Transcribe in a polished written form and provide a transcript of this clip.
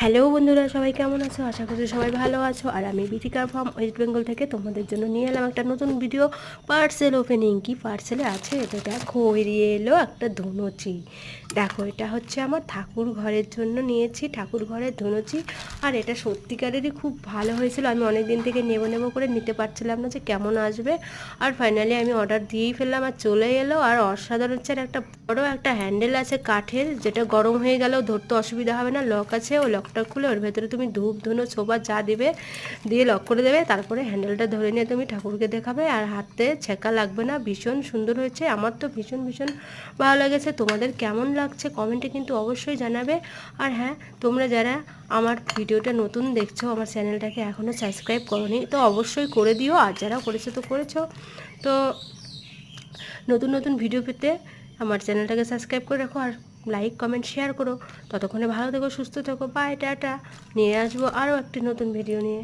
Hello বন্ধুরা, সবাই কেমন আছো? আশা করছি সবাই ভালো আছো। আর আমি বিথিকা ফ্রম ওয়েস্ট বেঙ্গল থেকে তোমাদের জন্য নিয়ে এলাম একটা নতুন ভিডিও। Parcel opening. কি পার্সেলে আছে এটা দেখো, বেরিয়ে এলো একটা ধুনুচি। দেখো, এটা হচ্ছে আমার ঠাকুর ঘরের জন্য নিয়েছি, ঠাকুর ঘরের ধুনুচি। আর এটা সত্যিকারেরই খুব ভালো হয়েছিল। আমি অনেক দিন থেকে নেবো করে নিতে পারছিলাম না যে কেমন আসবে। আর ফাইনালি আমি অর্ডার দিয়েই ফেললাম, আর চলে এলো। আর অসাধারণ হচ্ছে, আর একটা বড় একটা হ্যান্ডেল আছে কাঠের, যেটা গরম হয়ে গেলেও ধরতে অসুবিধা হবে না। লক আছে, ওই লকটা খুলে ওর ভেতরে তুমি ধূপ ধুনো ছোবা যা দেবে দিয়ে লক করে দেবে। তারপরে হ্যান্ডেলটা ধরে নিয়ে তুমি ঠাকুরকে দেখাবে, আর হাতে ছেঁকা লাগবে না। ভীষণ সুন্দর হয়েছে, আমার তো ভীষণ ভীষণ ভালো লেগেছে। তোমাদের কেমন লাগছে কমেন্টে কিন্তু অবশ্যই জানাবে। আর হ্যাঁ, তোমরা যারা আমার ভিডিওটা নতুন দেখছো, আমার চ্যানেলটাকে এখনও সাবস্ক্রাইব করোনি, তো অবশ্যই করে দিও। আর যারা করেছো তো করেছো। তো নতুন নতুন ভিডিও পেতে আমার চ্যানেলটাকে সাবস্ক্রাইব করে রাখো, আর লাইক কমেন্ট শেয়ার করো। ততক্ষণে ভালো থেকো, সুস্থ থেকো। Bye, tata. নিয়ে আসবো আরও একটি নতুন ভিডিও নিয়ে।